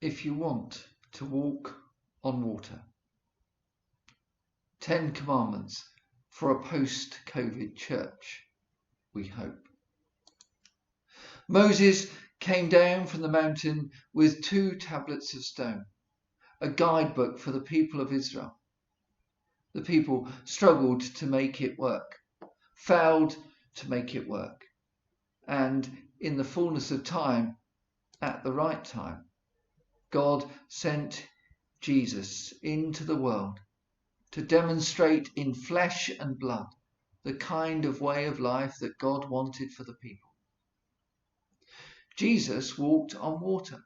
if you want to walk on water. 10 commandments for a post-COVID church, we hope. Moses came down from the mountain with 2 tablets of stone, a guidebook for the people of Israel. The people struggled to make it work, failed to make it work, and in the fullness of time, at the right time, God sent Jesus into the world to demonstrate in flesh and blood the kind of way of life that God wanted for the people. Jesus walked on water.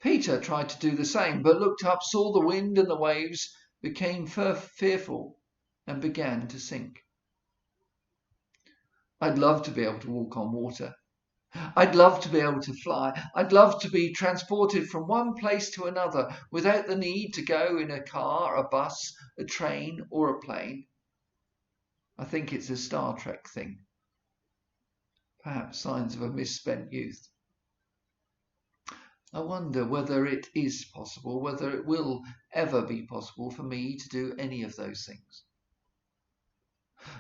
Peter tried to do the same, but looked up, saw the wind and the waves, became fearful, and began to sink. I'd love to be able to walk on water. I'd love to be able to fly. I'd love to be transported from one place to another without the need to go in a car, a bus, a train, or a plane. I think it's a Star Trek thing. Perhaps signs of a misspent youth. I wonder whether it is possible, whether it will ever be possible for me to do any of those things.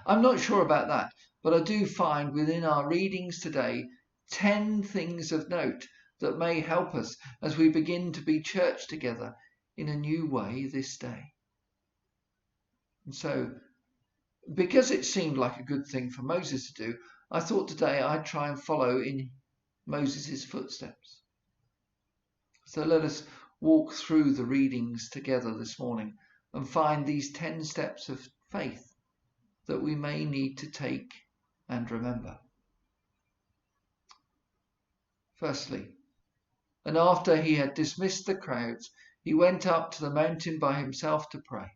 I'm not sure about that, but I do find within our readings today 10 things of note that may help us as we begin to be church together in a new way this day. And so, because it seemed like a good thing for Moses to do, I thought today I'd try and follow in Moses' footsteps. So let us walk through the readings together this morning and find these 10 steps of faith that we may need to take and remember. Firstly, and after he had dismissed the crowds, he went up to the mountain by himself to pray.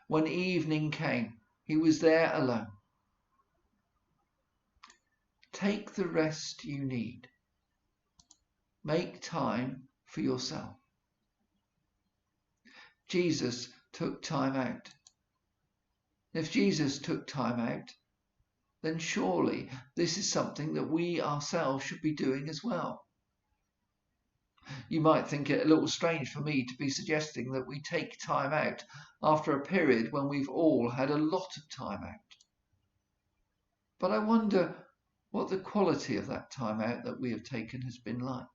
When evening came, he was there alone. Take the rest you need. Make time for yourself. Jesus took time out. If Jesus took time out, then surely this is something that we ourselves should be doing as well. You might think it a little strange for me to be suggesting that we take time out after a period when we've all had a lot of time out. But I wonder what the quality of that time out that we have taken has been like.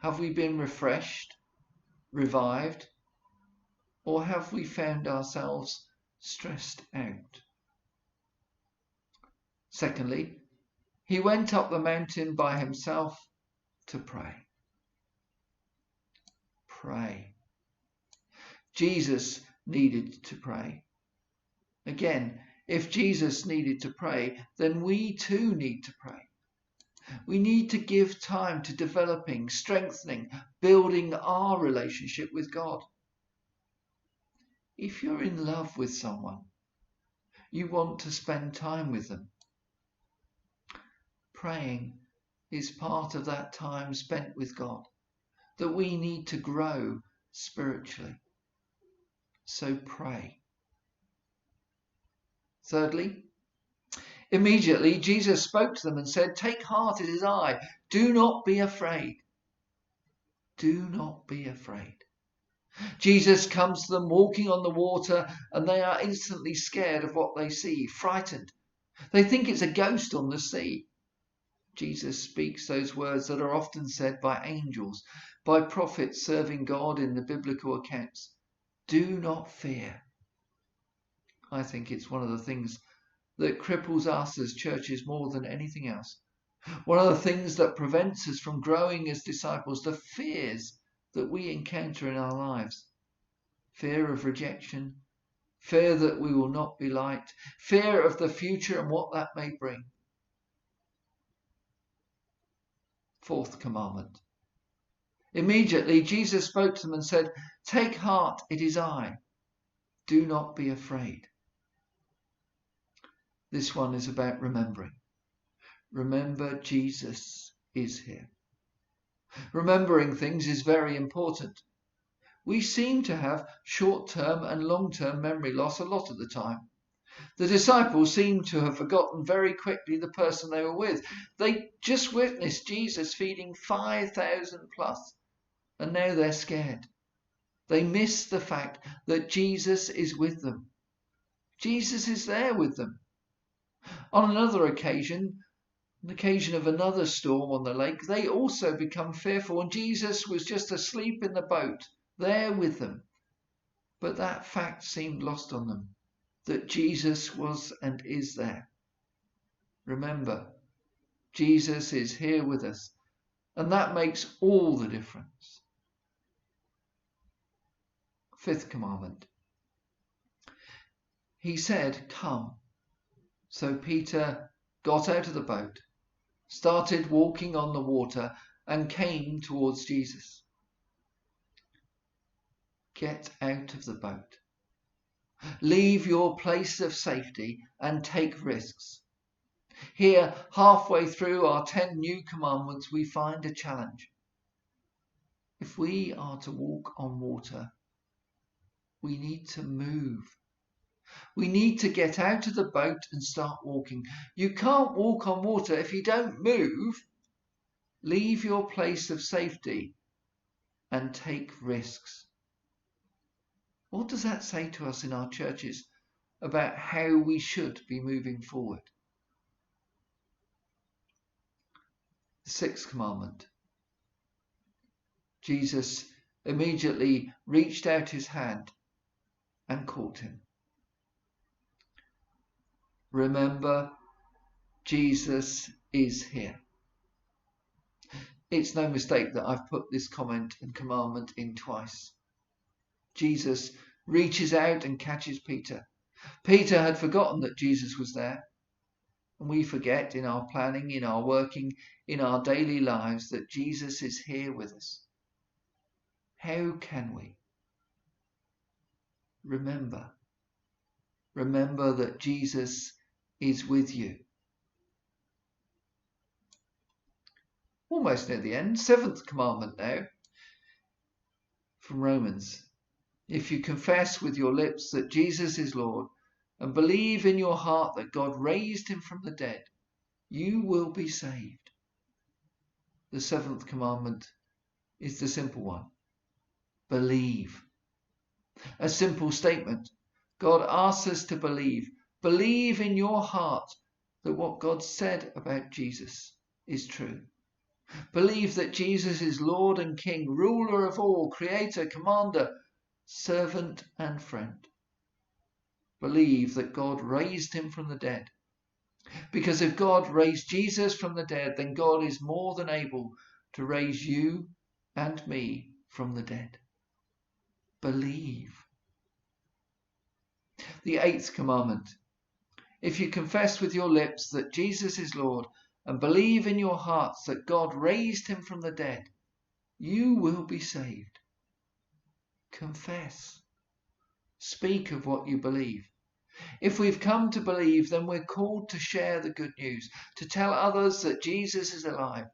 Have we been refreshed, revived, or have we found ourselves stressed out? Secondly, he went up the mountain by himself to pray. Pray. Jesus needed to pray. Again, if Jesus needed to pray, then we too need to pray. We need to give time to developing, strengthening, building our relationship with God. If you're in love with someone, you want to spend time with them. Praying is part of that time spent with God, that we need to grow spiritually. So pray. Thirdly, immediately Jesus spoke to them and said, "Take heart, it is I. Do not be afraid." Do not be afraid. Jesus comes to them walking on the water, and they are instantly scared of what they see, frightened. They think it's a ghost on the sea. Jesus speaks those words that are often said by angels, by prophets serving God in the biblical accounts. Do not fear. I think it's one of the things that cripples us as churches more than anything else. One of the things that prevents us from growing as disciples, the fears that we encounter in our lives. Fear of rejection, fear that we will not be liked, fear of the future and what that may bring. Fourth commandment. Immediately Jesus spoke to them and said, "Take heart, it is I. Do not be afraid." This one is about remembering. Remember, Jesus is here. Remembering things is very important. We seem to have short-term and long-term memory loss a lot of the time. The disciples seem to have forgotten very quickly the person they were with. They just witnessed Jesus feeding 5,000 plus, and now they're scared. They miss the fact that Jesus is with them. Jesus is there with them. On another occasion, on the occasion of another storm on the lake, they also become fearful, and Jesus was just asleep in the boat, there with them. But that fact seemed lost on them, that Jesus was and is there. Remember, Jesus is here with us, and that makes all the difference. Fifth commandment. He said, "Come." So Peter got out of the boat, started walking on the water, and came towards Jesus. Get out of the boat. Leave your place of safety and take risks. Here, halfway through our 10 new commandments, we find a challenge. If we are to walk on water, we need to move. We need to get out of the boat and start walking. You can't walk on water if you don't move. Leave your place of safety and take risks. What does that say to us in our churches about how we should be moving forward? The sixth commandment. Jesus immediately reached out his hand and caught him. Remember, Jesus is here. It's no mistake that I've put this comment and commandment in twice. Jesus reaches out and catches Peter. Peter had forgotten that Jesus was there. And we forget in our planning, in our working, in our daily lives that Jesus is here with us. How can we? Remember that Jesus is with you. Almost near the end. Seventh commandment now from Romans. If you confess with your lips that Jesus is Lord and believe in your heart that God raised him from the dead, you will be saved. The seventh commandment is the simple one. Believe. A simple statement. God asks us to believe. Believe in your heart that what God said about Jesus is true. Believe that Jesus is Lord and King, ruler of all, creator, commander, servant and friend. Believe that God raised him from the dead. Because if God raised Jesus from the dead, then God is more than able to raise you and me from the dead. Believe. The eighth commandment. If you confess with your lips that Jesus is Lord and believe in your hearts that God raised him from the dead, you will be saved. Confess. Speak of what you believe. If we've come to believe, then we're called to share the good news, to tell others that Jesus is alive,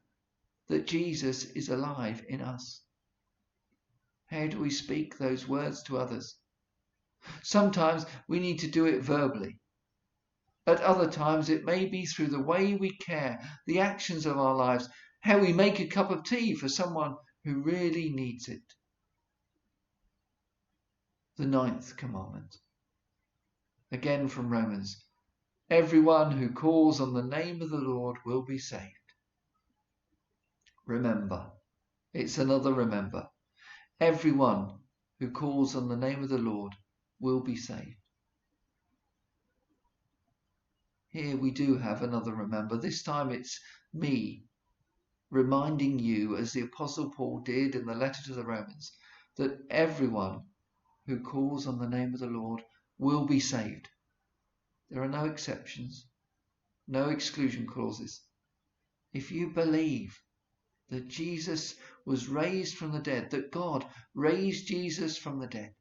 that Jesus is alive in us. How do we speak those words to others? Sometimes we need to do it verbally. At other times it may be through the way we care, the actions of our lives, how we make a cup of tea for someone who really needs it. The ninth commandment. Again from Romans. Everyone who calls on the name of the Lord will be saved. Remember. It's another remember. Everyone who calls on the name of the Lord will be saved. Here we do have another remember. This time it's me reminding you, as the Apostle Paul did in the letter to the Romans, that everyone who calls on the name of the Lord will be saved. There are no exceptions, no exclusion clauses. If you believe that Jesus was raised from the dead, that God raised Jesus from the dead,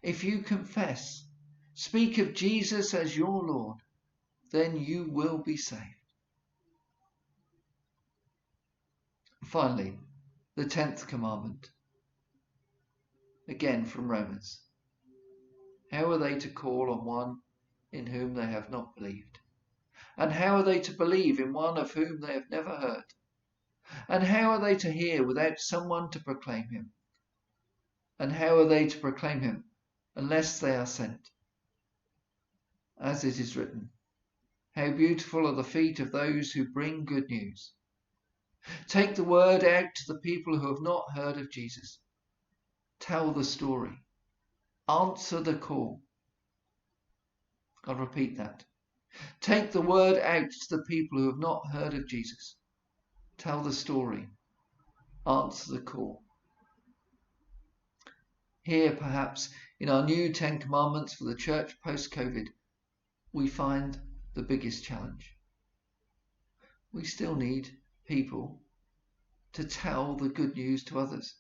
if you confess, speak of Jesus as your Lord, then you will be saved. Finally, the 10th commandment. Again from Romans. How are they to call on one in whom they have not believed? And how are they to believe in one of whom they have never heard? And how are they to hear without someone to proclaim him? And how are they to proclaim him unless they are sent? As it is written, how beautiful are the feet of those who bring good news. Take the word out to the people who have not heard of Jesus. Tell the story. Answer the call. I'll repeat that. Take the word out to the people who have not heard of Jesus. Tell the story. Answer the call. Here, perhaps, in our new 10 Commandments for the church post-COVID, we find the biggest challenge. We still need people to tell the good news to others,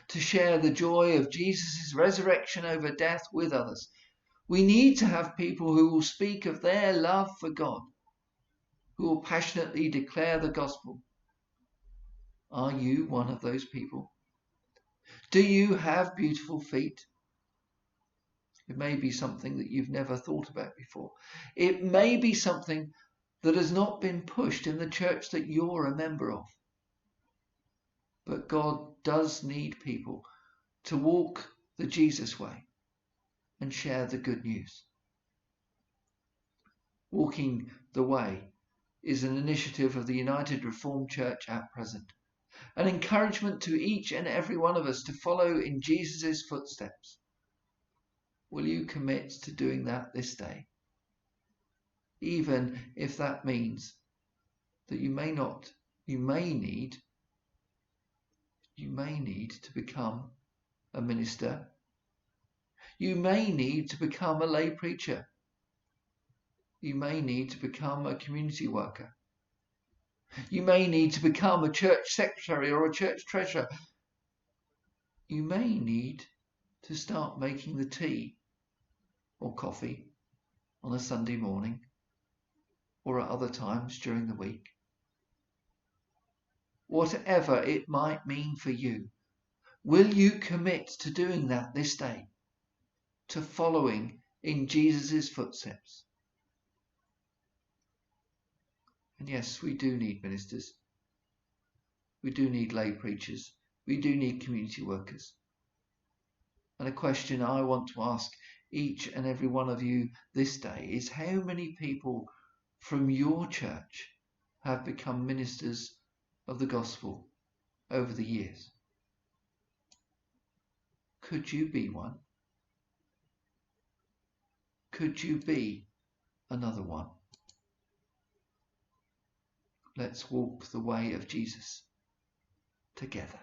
to share the joy of Jesus' resurrection over death with others. We need to have people who will speak of their love for God, who will passionately declare the gospel. Are you one of those people? Do you have beautiful feet? It may be something that you've never thought about before. It may be something that has not been pushed in the church that you're a member of. But God does need people to walk the Jesus way and share the good news. Walking the Way is an initiative of the United Reformed Church at present, an encouragement to each and every one of us to follow in Jesus' footsteps. Will you commit to doing that this day? Even if that means that you may need to become a minister. You may need to become a lay preacher. You may need to become a community worker. You may need to become a church secretary or a church treasurer. You may need to start making the tea or coffee on a Sunday morning or at other times during the week. Whatever it might mean for you, will you commit to doing that this day? To following in Jesus' footsteps? And yes, we do need ministers. We do need lay preachers. We do need community workers. And a question I want to ask each and every one of you this day is, how many people from your church have become ministers of the gospel over the years? Could you be one? Could you be another one? Let's walk the way of Jesus together.